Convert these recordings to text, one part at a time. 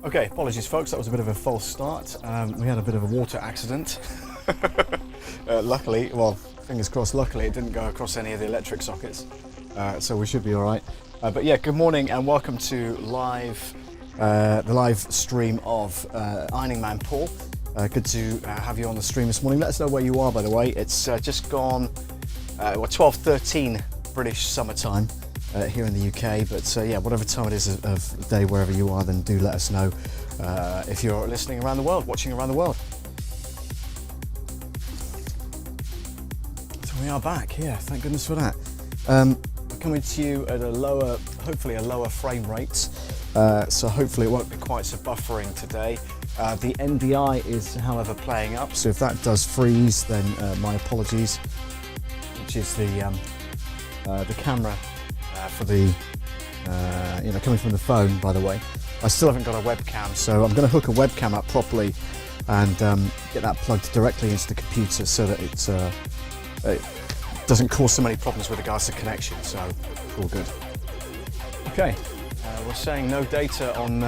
Okay, apologies folks, that was a bit of a false start. We had a bit of a water accident. Luckily, well, fingers crossed, luckily it didn't go across any of the electric sockets. So we should be all right. But yeah, good morning and welcome to the live stream of Ironing Man Paul. Good to have you on the stream this morning. Let us know where you are, by the way. It's just gone 12:13 British summertime here in the UK, but yeah, whatever time it is of day, wherever you are, then do let us know if you're listening around the world, watching around the world. So we are back here, thank goodness for that. We're coming to you at hopefully a lower frame rate, so hopefully it won't be quite so buffering today. The NDI is, however, playing up, so if that does freeze, then my apologies, which is the camera for the, coming from the phone, by the way. I still haven't got a webcam, so I'm going to hook a webcam up properly and get that plugged directly into the computer so that it doesn't cause so many problems with regards to connection, so all good. Okay, we're saying no data on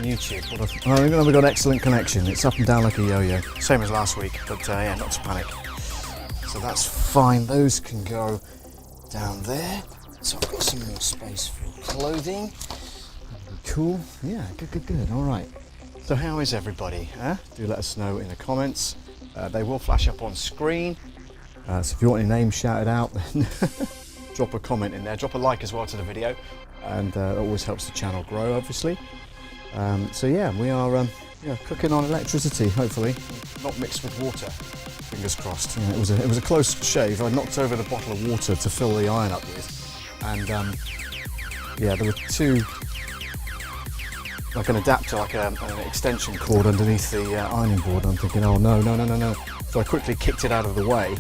YouTube. I think we've got excellent connection. It's up and down like a yo-yo, same as last week, but yeah, not to panic. So that's fine, those can go down there. So I've got some more space for clothing. Cool, yeah, good, all right. So how is everybody? Do let us know in the comments. They will flash up on screen. So if you want your name shouted out, then drop a comment in there. Drop a like as well to the video, and that always helps the channel grow, obviously. So yeah, we are cooking on electricity, hopefully, not mixed with water. Fingers crossed. Yeah, it was a close shave. I knocked over the bottle of water to fill the iron up with, and yeah, there were two, like an adapter, like an extension cord underneath the ironing board. I'm thinking, oh no. So I quickly kicked it out of the way,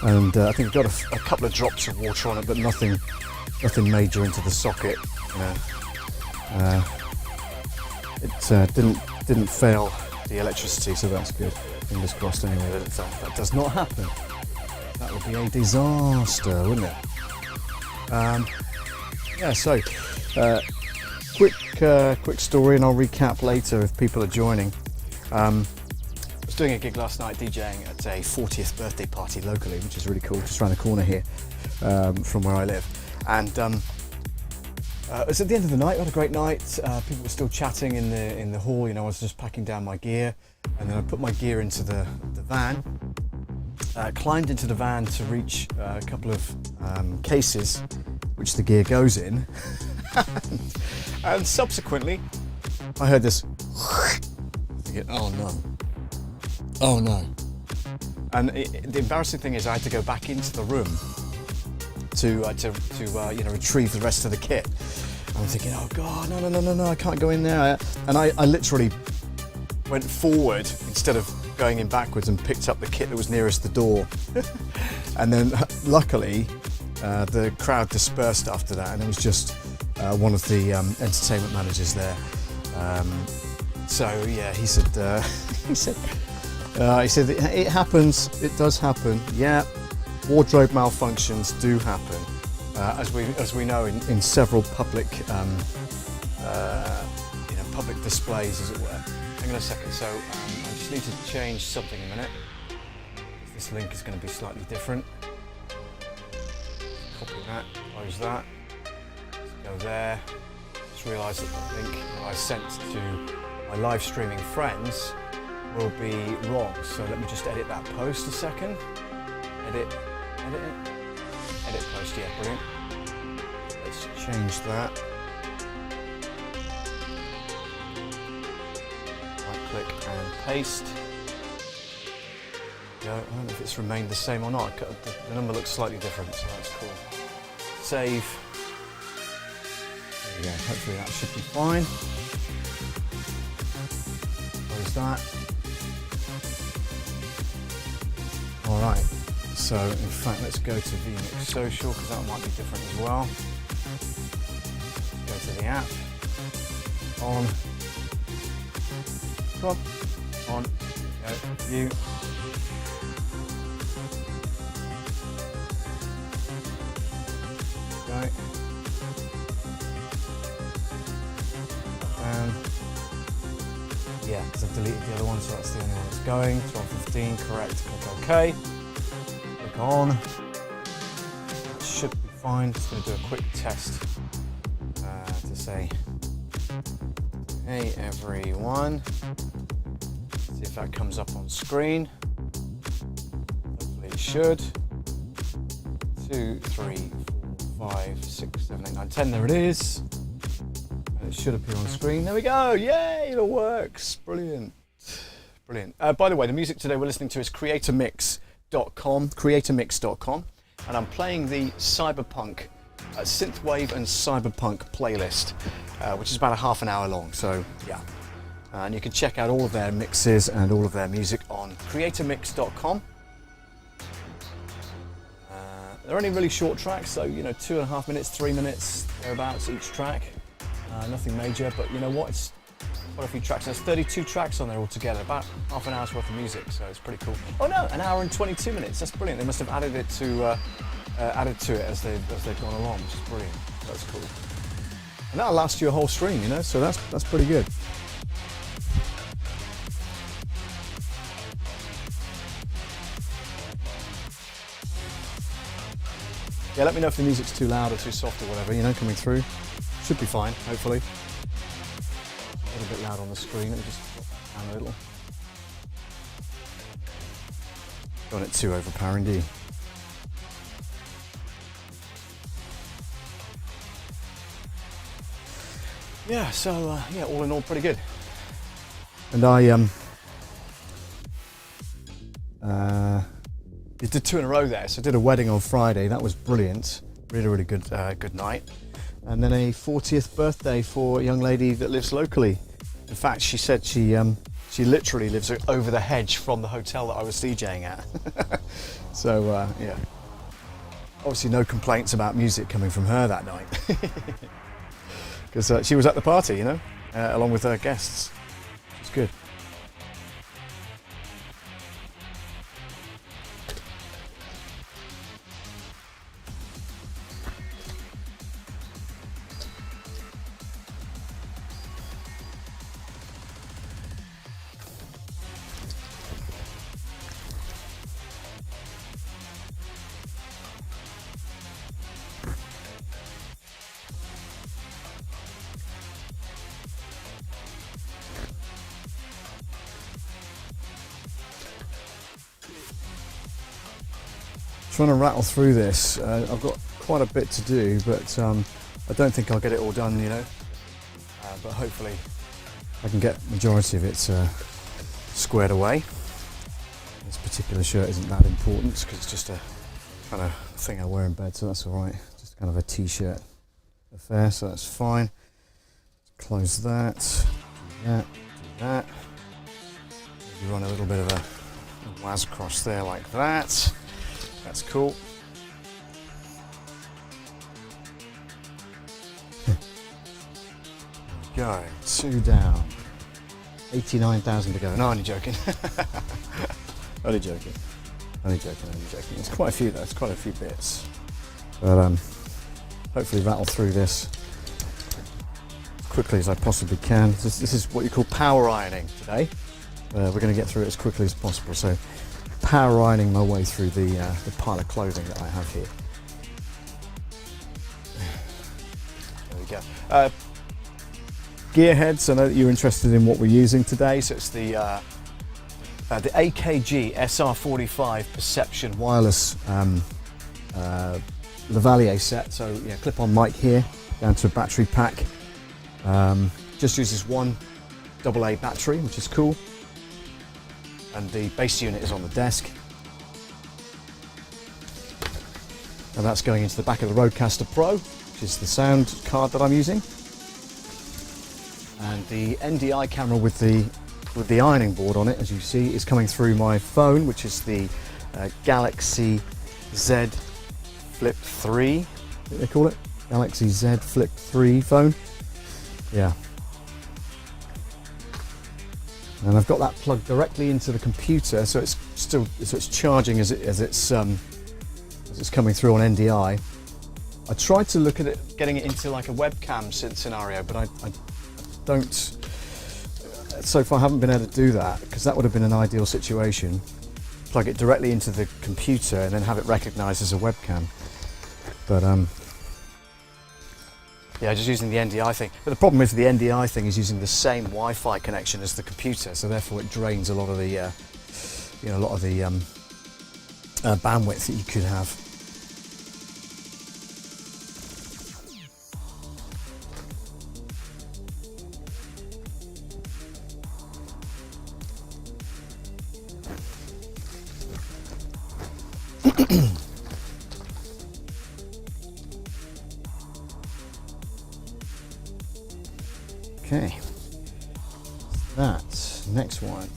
and I think I got a couple of drops of water on it, but nothing major into the socket. It didn't fail the electricity, so that's good. Fingers crossed anyway that does not happen. That would be a disaster, wouldn't it? Yeah, so quick story, and I'll recap later if people are joining. I was doing a gig last night DJing at a 40th birthday party locally, which is really cool, just around the corner here from where I live. And it was at the end of the night. We had a great night. People were still chatting in the hall. I was just packing down my gear, and then I put my gear into the van. Climbed into the van to reach a couple of cases, which the gear goes in, and subsequently, I heard this. Thinking, oh no! And the embarrassing thing is, I had to go back into the room to retrieve the rest of the kit. I'm thinking, oh god, no, I can't go in there. And I literally went forward instead of going in backwards and picked up the kit that was nearest the door. And then luckily the crowd dispersed after that, and it was just one of the entertainment managers there. So yeah, he said it happens, it does happen. Yeah, wardrobe malfunctions do happen, as we know in several public public displays, as it were. Hang on a second. So I just need to change something a minute. This link is going to be slightly different. Copy that, close that. Let's go there. Just realised that the link that I sent to my live streaming friends will be wrong. So let me just edit that post a second. Edit post, yeah, brilliant. Let's change that. Right click and paste. I don't know if it's remained the same or not. The number looks slightly different, so that's cool. Save. There we go, hopefully that should be fine. Close that. Alright. So in fact, let's go to vMix Social, because that might be different as well. Go to the app. On. Come on. Go. View. Go. because I've deleted the other one, so that's the only one that's going. 12:15, correct, click OK. Click on. That should be fine. Just going to do a quick test to say, hey everyone. See if that comes up on screen. Hopefully it should. 2, 3, 4, 5, 6, 7, 8, 9, 10. There it is. And it should appear on screen. There we go. Yay, it all works. Brilliant. Brilliant. By the way, the music today we're listening to is creatormix.com, and I'm playing the Cyberpunk, Synthwave and Cyberpunk playlist, which is about a half an hour long. So yeah. And you can check out all of their mixes and all of their music on creatormix.com. They're only really short tracks, so 2.5 minutes, 3 minutes, thereabouts each track. Nothing major, but you know what? It's quite a few tracks. There's 32 tracks on there altogether, about half an hour's worth of music, so it's pretty cool. Oh no, an hour and 22 minutes. That's brilliant. They must have added it to it as they've gone along, which is brilliant. That's cool. And that'll last you a whole stream, so that's pretty good. Yeah, let me know if the music's too loud or too soft or whatever, coming through. Should be fine, hopefully. A little bit loud on the screen. Let me just drop that down a little. Got it too overpowering, do you? Yeah, so all in all, pretty good. And I did 2 in a row there. So I did a wedding on Friday. That was brilliant. Really good good night. And then a 40th birthday for a young lady that lives locally. In fact, she said she literally lives over the hedge from the hotel that I was DJing at. So yeah, obviously no complaints about music coming from her that night, because she was at the party, along with her guests. It's good. Trying to rattle through this. I've got quite a bit to do, but I don't think I'll get it all done, but hopefully I can get the majority of it squared away. This particular shirt isn't that important because it's just a kind of thing I wear in bed, so that's all right. Just kind of a t-shirt affair, so that's fine. Close that, do that. You run a little bit of a waz across there like that. That's cool. Go, 2 down. 89,000 to go. No, only joking. Only joking. It's quite a few though, it's quite a few bits. But hopefully rattle through this as quickly as I possibly can. This is what you call power ironing today. We're going to get through it as quickly as possible. So power ironing my way through the pile of clothing that I have here. There we go. Gear heads, I know that you're interested in what we're using today, so it's the AKG SR45 Perception Wireless lavalier set. So yeah, clip-on mic here, down to a battery pack. Just uses one AA battery, which is cool. And the base unit is on the desk. And that's going into the back of the RODECASTER PRO, which is the sound card that I'm using. And the NDI camera with the ironing board on it, as you see, is coming through my phone, which is the Galaxy Z Flip 3, what they call it? Galaxy Z Flip 3 phone. Yeah. And I've got that plugged directly into the computer, so it's charging as it's coming through on NDI. I tried to look at it, getting it into like a webcam scenario, but I don't. so far I haven't been able to do that, because that would have been an ideal situation. Plug it directly into the computer and then have it recognized as a webcam. But yeah, just using the NDI thing. But the problem with the NDI thing is using the same Wi-Fi connection as the computer, so therefore it drains a lot of the, bandwidth that you could have. Okay, that next one.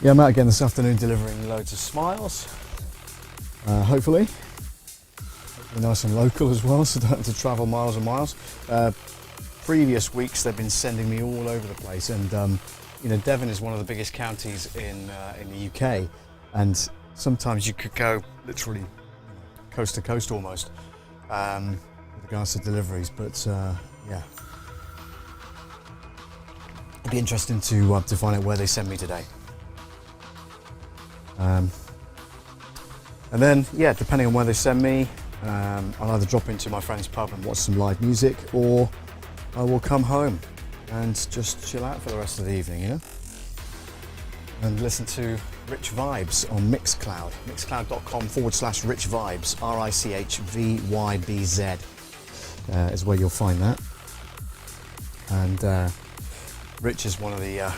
Yeah, I'm out again this afternoon delivering loads of smiles, hopefully nice and local as well, so I don't have to travel miles and miles. Previous weeks they've been sending me all over the place, and Devon is one of the biggest counties in the UK, and sometimes you could go literally coast to coast almost with regards to deliveries, but yeah, it'd be interesting to find out where they send me today. And then, yeah, depending on where they send me, I'll either drop into my friend's pub and watch some live music, or I will come home and just chill out for the rest of the evening, and listen to Rich Vibes on Mixcloud. Mixcloud.com/Rich Vibes, RICHVYBZ is where you'll find that. And Rich is one of the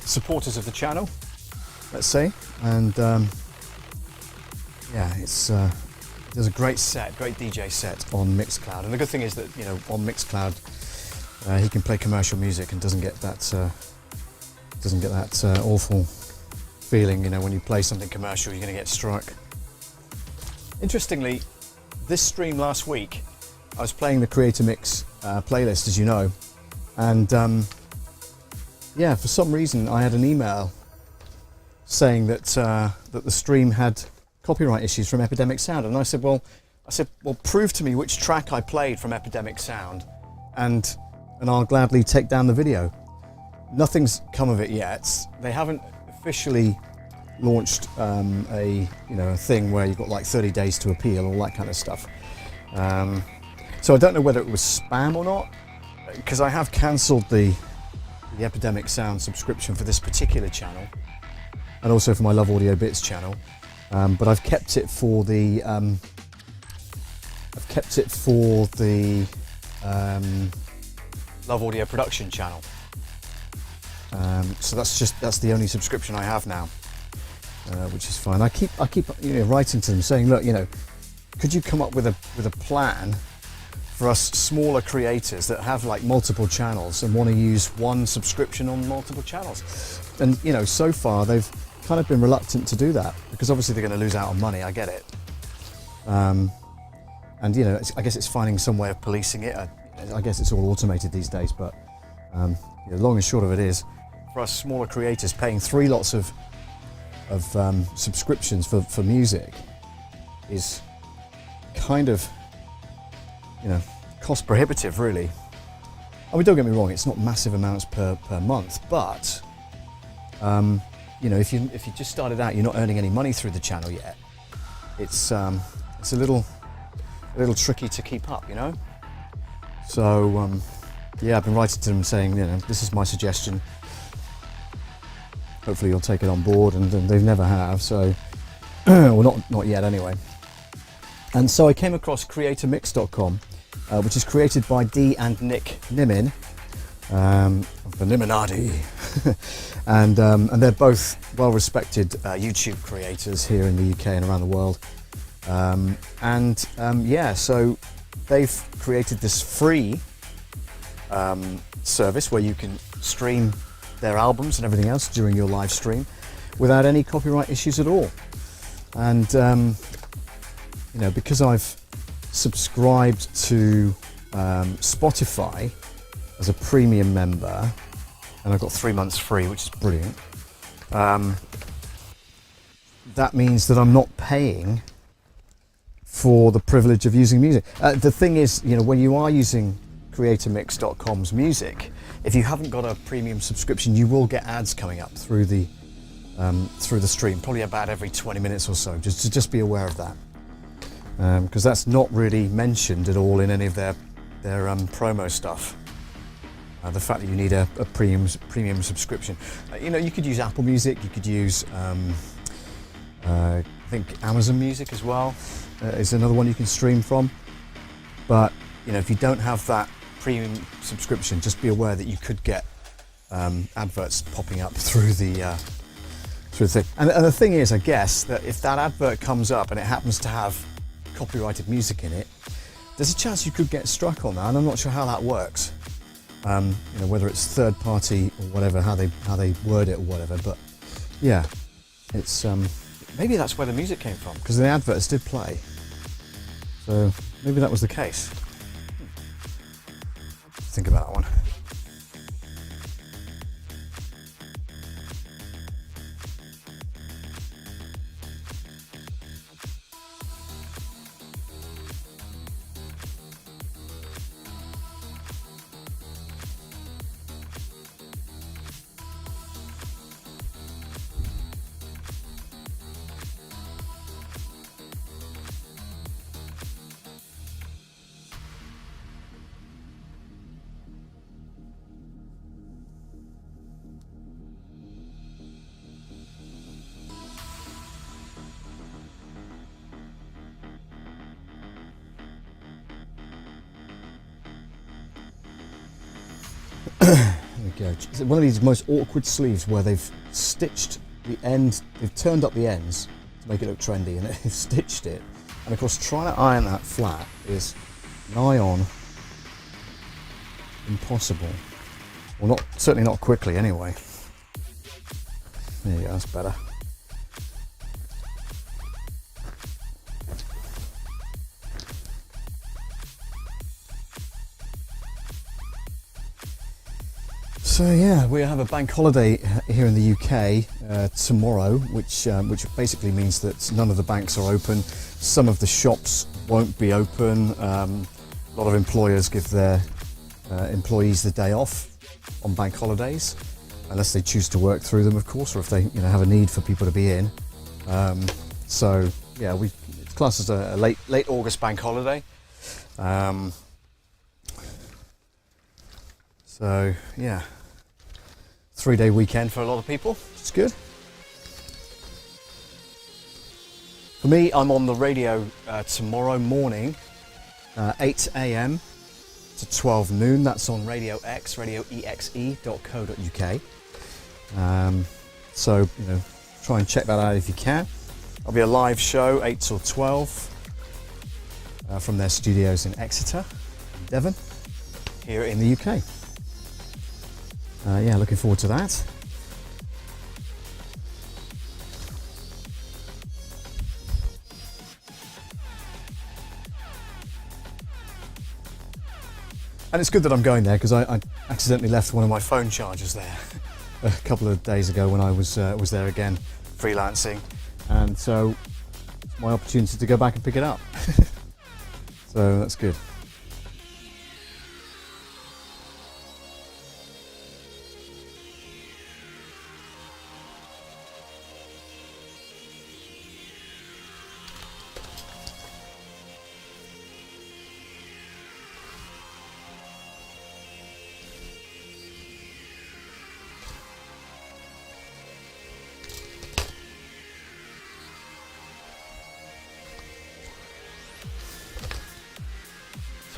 supporters of the channel, let's say, and yeah, there's a great DJ set on Mixcloud, and the good thing is that on Mixcloud he can play commercial music and doesn't get that awful feeling, when you play something commercial you're going to get struck. Interestingly, this stream last week I was playing the Creator Mix playlist, as you know, and yeah, for some reason I had an email saying that that the stream had copyright issues from Epidemic Sound, and I said, well, prove to me which track I played from Epidemic Sound, and I'll gladly take down the video. Nothing's come of it yet. They haven't officially launched a thing where you've got like 30 days to appeal, all that kind of stuff. So I don't know whether it was spam or not, because I have cancelled the Epidemic Sound subscription for this particular channel, and also for my Love Audio Bits channel, but I've kept it for the Love Audio Production channel. So that's the only subscription I have now, which is fine. I keep writing to them saying, look, could you come up with a plan for us smaller creators that have like multiple channels and want to use one subscription on multiple channels? And so far they've kind of been reluctant to do that, because obviously they're going to lose out on money. I get it, and I guess it's finding some way of policing it. I guess it's all automated these days, but long and short of it is, for us smaller creators, paying 3 lots of subscriptions for music is kind of cost prohibitive, really. I mean, don't get me wrong, it's not massive amounts per month, but if you just started out, you're not earning any money through the channel yet. It's it's a little tricky to keep up, you know. So yeah, I've been writing to them saying, you know, this is my suggestion. Hopefully you'll take it on board, and they've never have. So, well, not yet anyway. And so I came across creatormix.com, which is created by Dee and Nick Nimin, of the Niminati, and they're both well-respected YouTube creators here in the UK and around the world. Yeah, so they've created this free service where you can stream their albums and everything else during your live stream without any copyright issues at all. And you know, because I've subscribed to Spotify as a premium member, and I've got 3 months free, which is brilliant, that means that I'm not paying for the privilege of using music. The thing is, you know, when you are using creatormix.com's music, if you haven't got a premium subscription, you will get ads coming up through the stream, probably about every 20 minutes or so. Just be aware of that, because that's not really mentioned at all in any of their promo stuff. The fact that you need a premium subscription. You know, you could use Apple Music, you could use I think Amazon Music as well is another one you can stream from. But you know, if you don't have that premium subscription, just be aware that you could get adverts popping up through the thing. And the thing is, I guess, that if that advert comes up and it happens to have copyrighted music in it, there's a chance you could get struck on that, and I'm not sure how that works. You know, whether it's third party or whatever, how they word it or whatever. But yeah, it's maybe that's where the music came from, because the adverts did play. So maybe that was the case. Think about that one. There we go. It's one of these most awkward sleeves where they've stitched the end, they've turned up the ends to make it look trendy, and they've stitched it. And of course, trying to iron that flat is nigh on impossible. Well, certainly not quickly anyway. There you go, that's better. So yeah, we have a bank holiday here in the UK tomorrow, which basically means that none of the banks are open. Some of the shops won't be open. A lot of employers give their employees the day off on bank holidays, unless they choose to work through them, of course, or if they have a need for people to be in. So yeah, it's classed as a late August bank holiday. So yeah. 3-day weekend for a lot of people, which is good. For me, I'm on the radio tomorrow morning, 8 a.m. to 12 noon. That's on Radio X, radioexe.co.uk. So, try and check that out if you can. I'll be a live show, 8 till 12, from their studios in Exeter, Devon, here in the UK. Yeah, looking forward to that. And it's good that I'm going there, because I accidentally left one of my phone chargers there a couple of days ago when I was there again, freelancing, and so it's my opportunity to go back and pick it up. So that's good.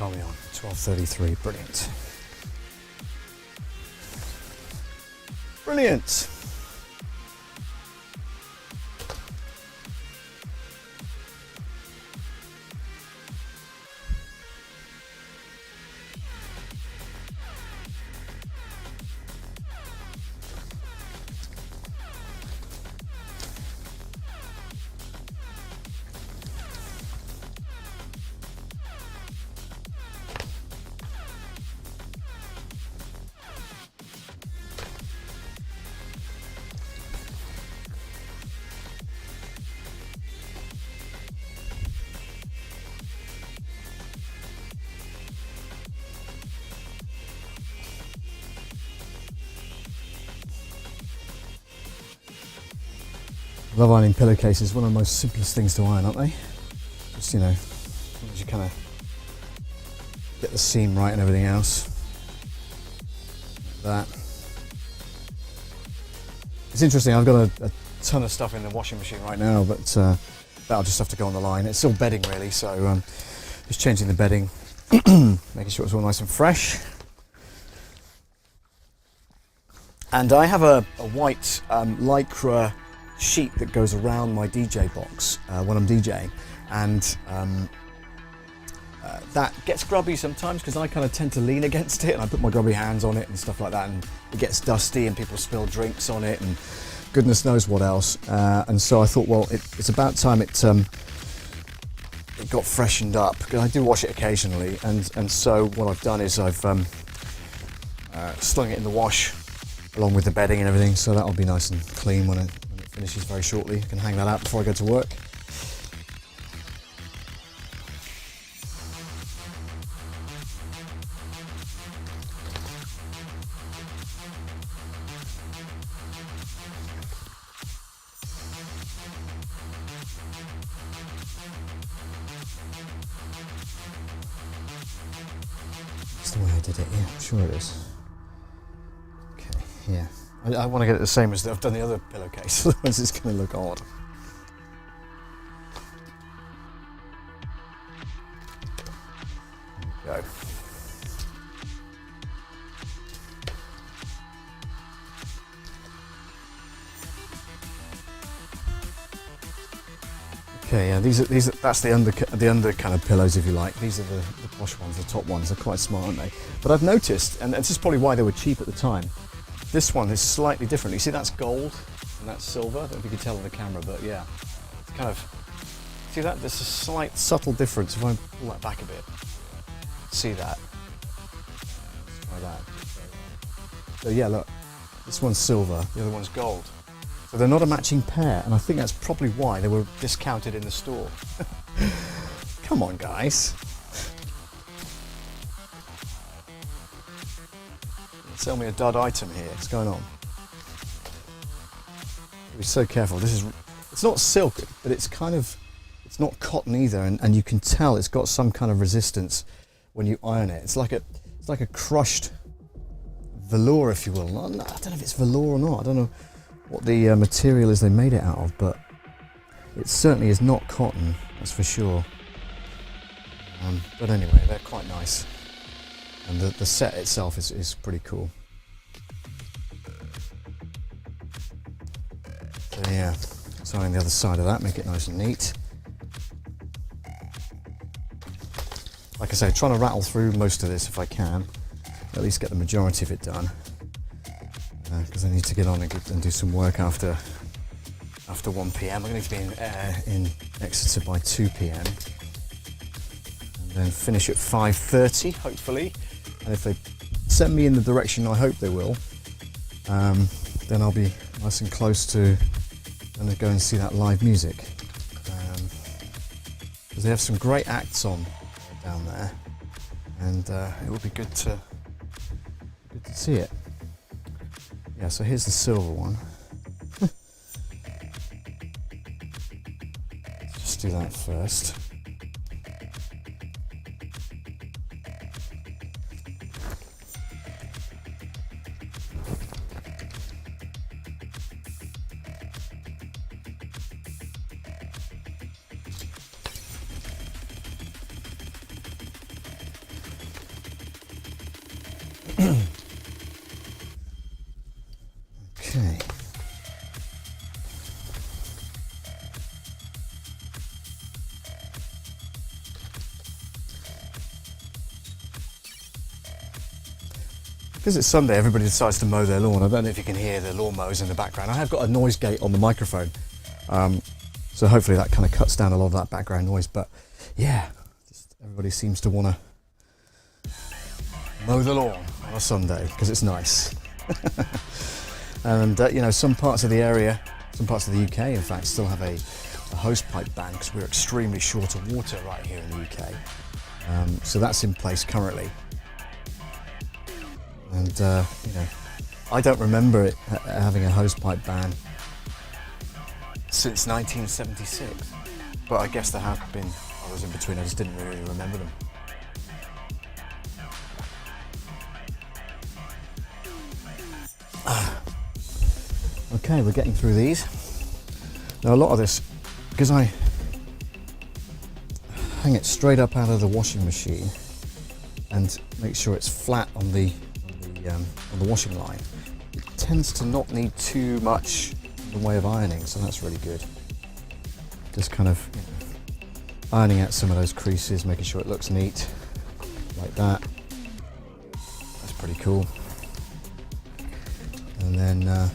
time are we on? 12:33. Brilliant. Brilliant. Love ironing pillowcases, one of the most simplest things to iron, aren't they? Just, you know, as long as you kind of get the seam right and everything else. Like that. It's interesting, I've got a ton of stuff in the washing machine right now, but that'll just have to go on the line. It's still bedding really, so just changing the bedding, making sure it's all nice and fresh. And I have a white lycra sheet that goes around my DJ box when I'm DJing, and that gets grubby sometimes because I kind of tend to lean against it and I put my grubby hands on it and stuff like that, and it gets dusty and people spill drinks on it and goodness knows what else, and so I thought, well, it's about time it got freshened up, because I do wash it occasionally, and so what I've done is I've slung it in the wash along with the bedding and everything, so that'll be nice and clean when it finishes very shortly. I can hang that out before I go to work. That's the way I did it, yeah, I'm sure it is. Okay, yeah. I want to get it the same as I've done the other pillowcase, otherwise it's going to look odd. There we go. Okay, yeah, that's the under kind of pillows, if you like. These are the posh ones, the top ones. They're quite smart, aren't they? But I've noticed, and this is probably why they were cheap at the time, this one is slightly different. You see, that's gold and that's silver. I don't know if you can tell on the camera, but yeah, it's kind of, see that? There's a slight subtle difference. If I pull that back a bit, see that? Like that. So yeah, look, this one's silver, the other one's gold. So they're not a matching pair, and I think that's probably why they were discounted in the store. Come on, guys. Sell me a dud item here. What's going on? Be so careful. It's not silk, but it's not cotton either, and you can tell it's got some kind of resistance when you iron it. It's like a crushed velour, if you will. I don't know if it's velour or not. I don't know what the material is they made it out of, but it certainly is not cotton, that's for sure. But anyway, they're quite nice. And the set itself is pretty cool. So yeah, so on the other side of that, make it nice and neat. Like I say, trying to rattle through most of this if I can, at least get the majority of it done. Because I need to get on and do some work after 1 PM. I'm going to be in Exeter by 2 PM. And then finish at 5:30, hopefully. And if they send me in the direction I hope they will, then I'll be nice and close to go and see that live music. Because they have some great acts on down there, and it will be good to see it. Yeah, so here's the silver one. Just do that first. Okay. Because it's Sunday, everybody decides to mow their lawn. I don't know if you can hear the lawnmowers in the background. I have got a noise gate on the microphone, so hopefully that kind of cuts down a lot of that background noise. But yeah, just everybody seems to want to mow the lawn on a Sunday because it's nice. And you know, some parts of the area, some parts of the UK, in fact, still have a hosepipe ban because we're extremely short of water right here in the UK. So that's in place currently. And you know, I don't remember it having a hosepipe ban since 1976, but I guess there have been others in between. I just didn't really remember them. Okay, we're getting through these. Now a lot of this, because I hang it straight up out of the washing machine and make sure it's flat on the washing line, it tends to not need too much in the way of ironing, so that's really good. Just kind of, you know, ironing out some of those creases, making sure it looks neat, like that. That's pretty cool. And then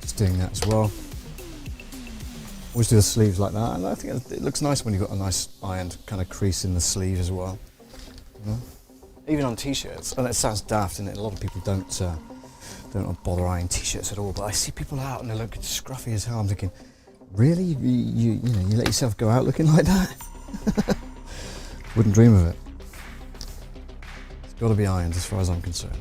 just doing that as well. Always do the sleeves like that, and I think it looks nice when you've got a nice ironed kind of crease in the sleeve as well. You know? Even on t-shirts, and it sounds daft, and a lot of people don't bother ironing t-shirts at all. But I see people out and they look scruffy as hell. I'm thinking, really, you let yourself go out looking like that? Wouldn't dream of it. It's got to be ironed, as far as I'm concerned.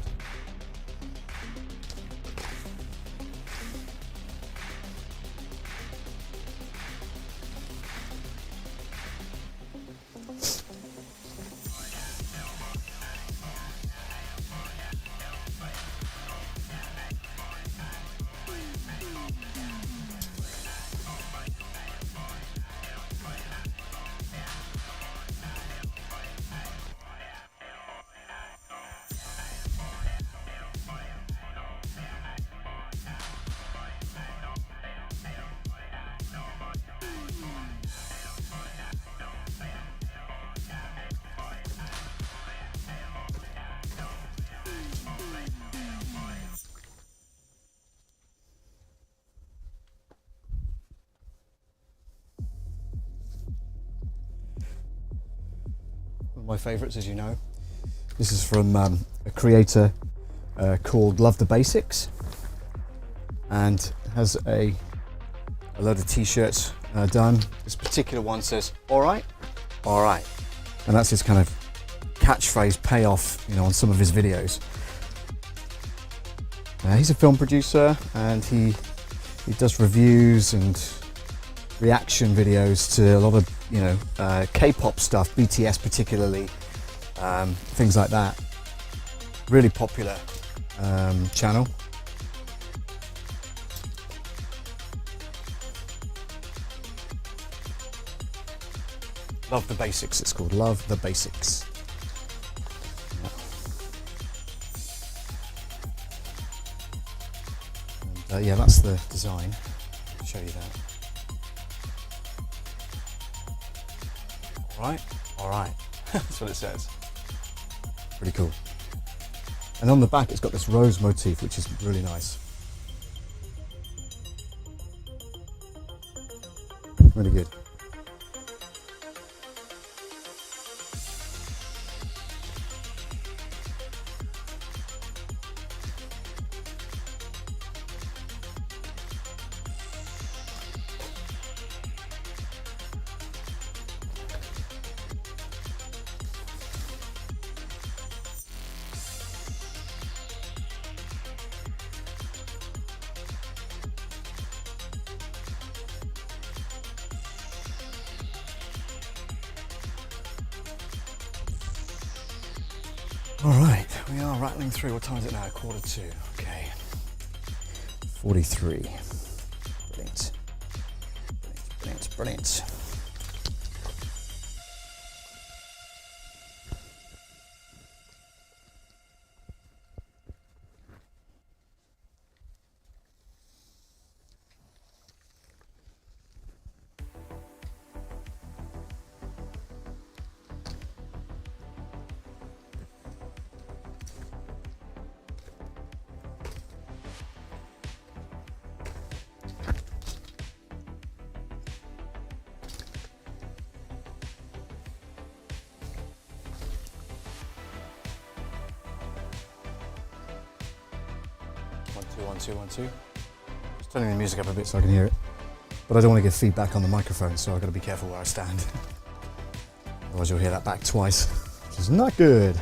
My favourites, as you know. This is from a creator called Love the Basics, and has a load of t-shirts done. This particular one says, all right, and that's his kind of catchphrase payoff, you know, on some of his videos. He's a film producer, and he does reviews and reaction videos to a lot of, you know, K-pop stuff, BTS particularly, things like that. Really popular channel. Love the Basics, it's called Love the Basics. And, yeah, that's the design. I'll show you that. All right, that's what it says. Pretty cool. And on the back it's got this rose motif, which is really nice. Really good. All right, we are rattling through. What time is it now? 1:45. Okay. 43. Brilliant. Brilliant. 1, 2, 1, 2, 1, 2. Just turning the music up a bit so I can hear it. But I don't want to get feedback on the microphone, so I've got to be careful where I stand. Otherwise you'll hear that back twice, which is not good.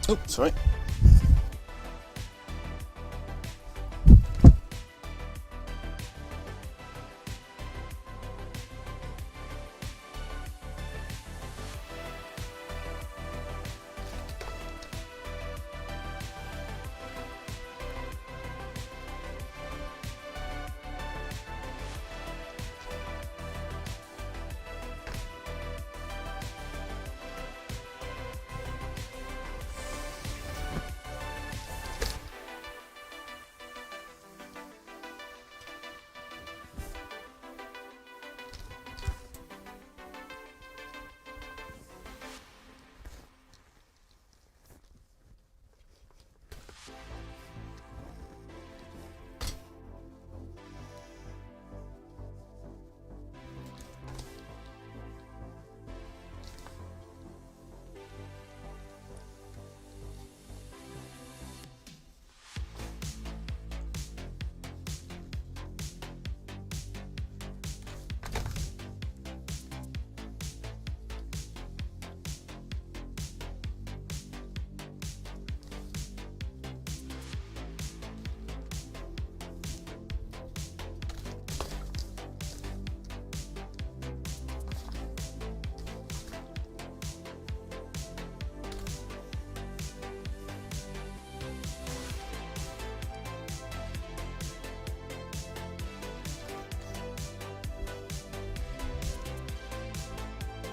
Oh, sorry.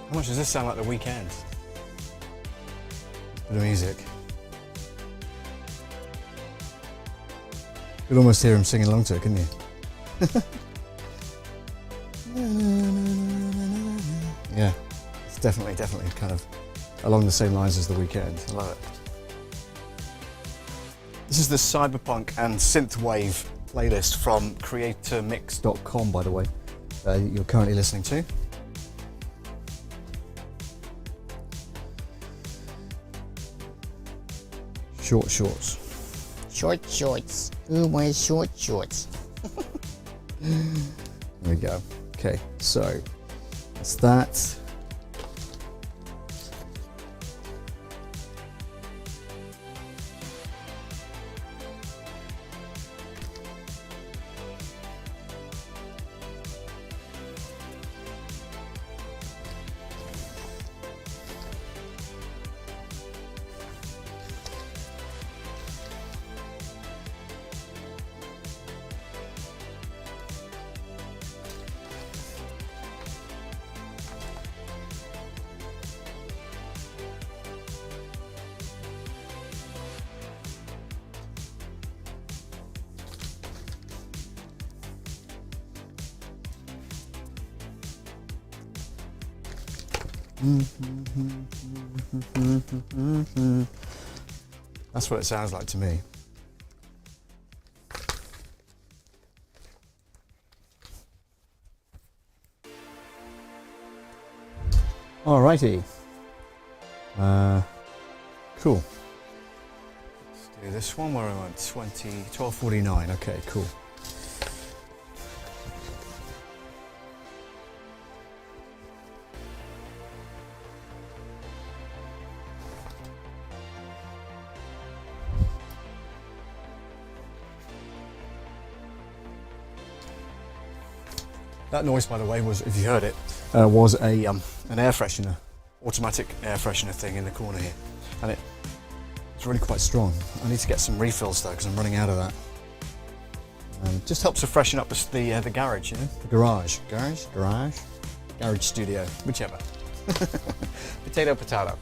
How much does this sound like The Weeknd? Bit of music. You could almost hear him singing along to it, couldn't you? Yeah, it's definitely kind of along the same lines as The Weeknd. I love it. This is the Cyberpunk and Synthwave playlist from creatormix.com, by the way, you're currently listening to. Short shorts. Short shorts. Who wears short shorts? There we go. Okay, so that's that. That's what it sounds like to me. Alrighty. Cool. do this one where I want 1249. Okay, cool. That noise, by the way, was, if you heard it, was a an air freshener, automatic air freshener thing in the corner here, and it's really quite strong. I need to get some refills though, because I'm running out of that. Just helps to freshen up the garage, you know, the garage studio, whichever. Potato, potato.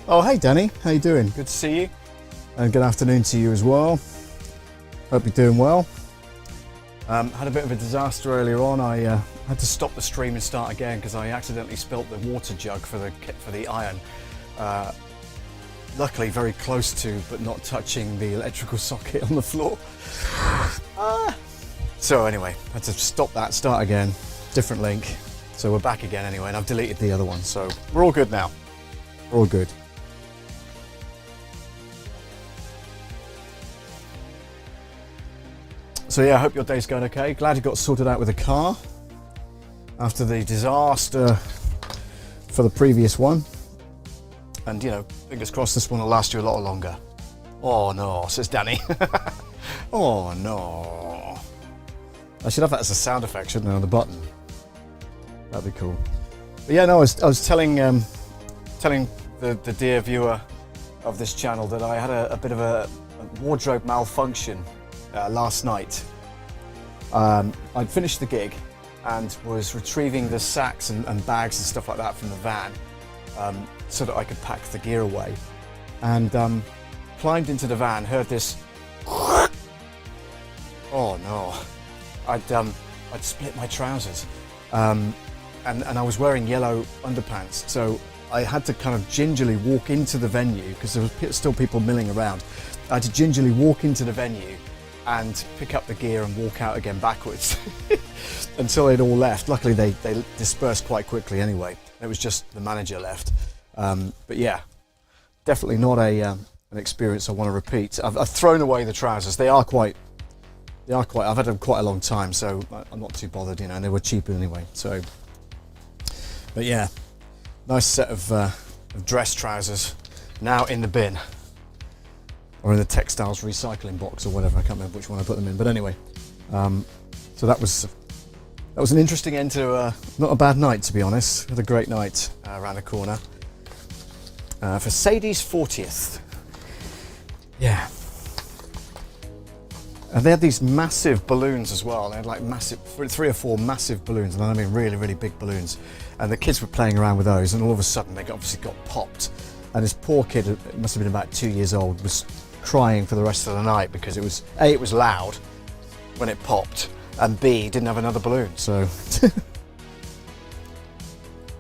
Oh, hey Danny, how you doing? Good to see you. And good afternoon to you as well. Hope you're doing well. Had a bit of a disaster earlier on. I had to stop the stream and start again because I accidentally spilt the water jug for the iron. Luckily very close to, but not touching the electrical socket on the floor. So anyway, had to stop that, start again, different link. So we're back again anyway, and I've deleted the other one. So we're all good now. We're all good. So yeah, I hope your day's going okay. Glad you got sorted out with the car after the disaster for the previous one. And you know, fingers crossed this one will last you a lot longer. Oh no, says Danny. Oh no. I should have that as a sound effect, shouldn't I, on the button? That'd be cool. But yeah, no, I was telling the dear viewer of this channel that I had a bit of a wardrobe malfunction last night. I'd finished the gig and was retrieving the sacks and bags and stuff like that from the van so that I could pack the gear away, and climbed into the van, heard this. Oh no, I'd split my trousers, and I was wearing yellow underpants, so I had to kind of gingerly walk into the venue because there was still people milling around. I had to gingerly walk into the venue and pick up the gear and walk out again backwards until they'd all left. Luckily they dispersed quite quickly anyway. It was just the manager left. But yeah, definitely not an experience I want to repeat. I've thrown away the trousers. They are quite, I've had them quite a long time, so I'm not too bothered, you know, and they were cheaper anyway. So, but yeah, nice set of dress trousers now in the bin. Or in the textiles recycling box or whatever, I can't remember which one I put them in. But anyway, so that was an interesting end to not a bad night, to be honest. Had a great night around the corner for Sadie's 40th. Yeah. And they had these massive balloons as well. They had like massive, 3 or 4 massive balloons, and I mean really, really big balloons. And the kids were playing around with those, and all of a sudden they obviously got popped. And this poor kid, it must have been about 2 years old, was crying for the rest of the night because it was A, it was loud when it popped, and B, didn't have another balloon. So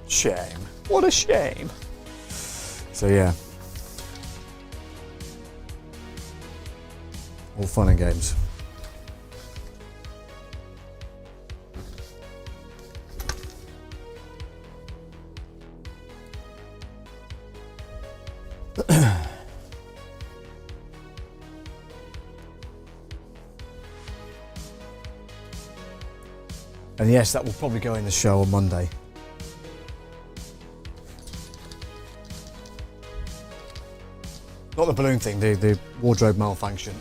shame. What a shame. So yeah, all fun and games. And yes, that will probably go in the show on Monday. Not the balloon thing, the wardrobe malfunction.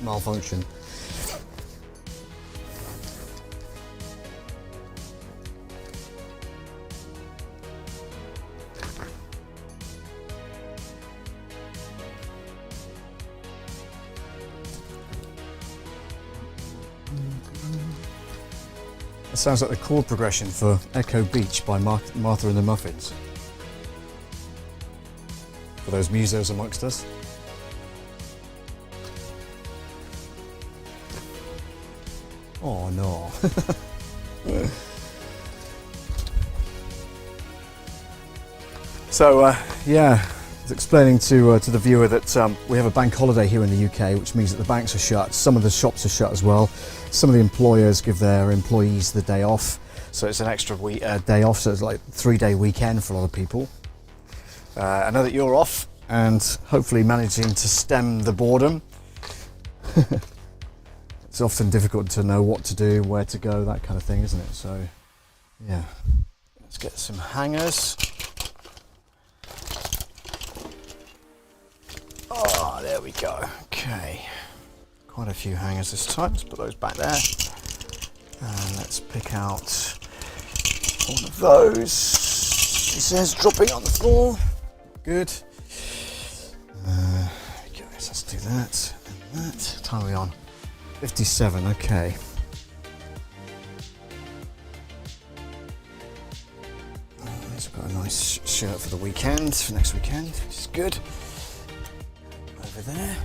That sounds like the chord progression for Echo Beach by Martha and the Muffins. For those musos amongst us. Oh no. So yeah, I was explaining to the viewer that we have a bank holiday here in the UK, which means that the banks are shut. Some of the shops are shut as well. Some of the employers give their employees the day off, so it's an extra day off. So it's like a 3-day weekend for a lot of people. I know that you're off and hopefully managing to stem the boredom. It's often difficult to know what to do, where to go, that kind of thing, isn't it? So yeah, let's get some hangers. Oh, there we go. Okay, quite a few hangers this time. Let's put those back there, and let's pick out one of those. He says dropping on the floor. Good. There we go. So let's do that and that. What time are we on? 57. Okay. So I've got a nice shirt for the weekend, for next weekend, which is good. Over there.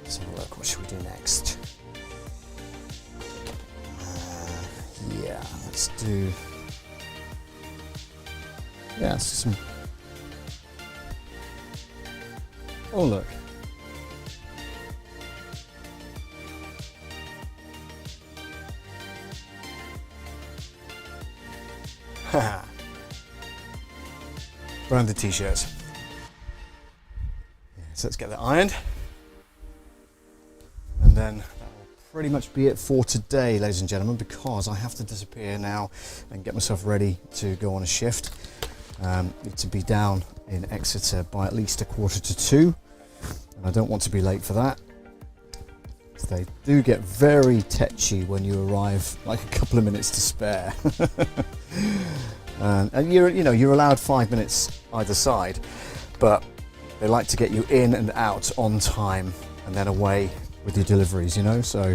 Let's have a look. What should we do next? Yeah, let's do. Yeah, let's do some. Oh look. Branded t-shirts. Yeah, so let's get that ironed. And then that will pretty much be it for today, ladies and gentlemen, because I have to disappear now and get myself ready to go on a shift. Need to be down in Exeter by at least 1:45, and I don't want to be late for that. So they do get very tetchy when you arrive like a couple of minutes to spare. And you're allowed 5 minutes either side, but they like to get you in and out on time and then away with your deliveries, you know. So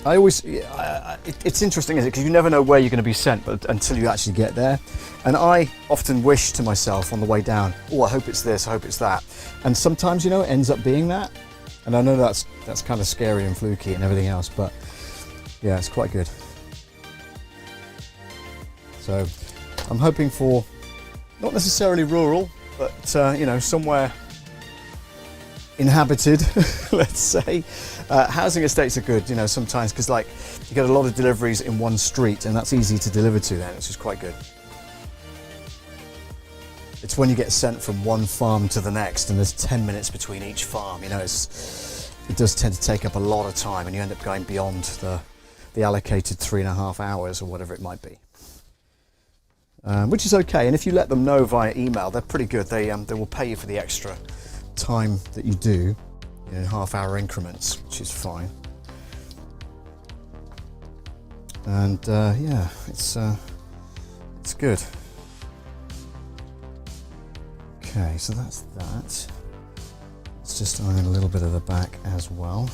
I always, it's interesting, isn't it? Because you never know where you're going to be sent until you actually get there. And I often wish to myself on the way down, oh, I hope it's this, I hope it's that. And sometimes, you know, it ends up being that. And I know that's kind of scary and fluky and everything else, but yeah, it's quite good. So I'm hoping for not necessarily rural, but you know, somewhere inhabited, let's say. Housing estates are good, you know, sometimes, because like you get a lot of deliveries in one street, and that's easy to deliver to then, which is quite good. It's when you get sent from one farm to the next and there's 10 minutes between each farm, you know, it does tend to take up a lot of time, and you end up going beyond the allocated 3.5 hours or whatever it might be. Which is okay, and if you let them know via email, they're pretty good. They will pay you for the extra time that you do in half-hour increments, which is fine. And yeah, it's good. Okay, so that's that. Let's just iron a little bit of the back as well.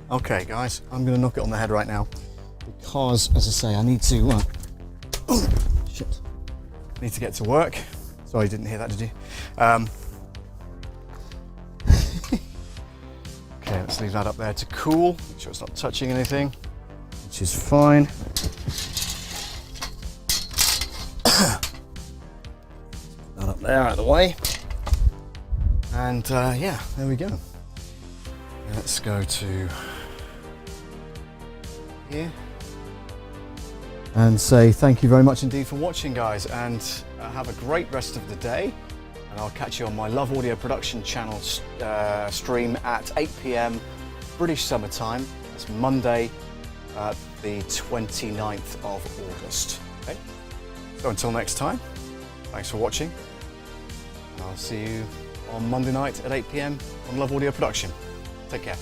Okay guys, I'm going to knock it on the head right now because, as I say, I need to oh, shit. Need to get to work. Sorry, you didn't hear that, did you? Okay, let's leave that up there to cool. Make sure it's not touching anything, which is fine. That up there, out of the way. And yeah, there we go. Let's go to here and say thank you very much indeed for watching, guys, and have a great rest of the day, and I'll catch you on my Love Audio Production channel stream at 8 PM British Summer Time. That's Monday, the 29th of August. Okay, so until next time, thanks for watching, and I'll see you on Monday night at 8 PM on Love Audio Production. Take care.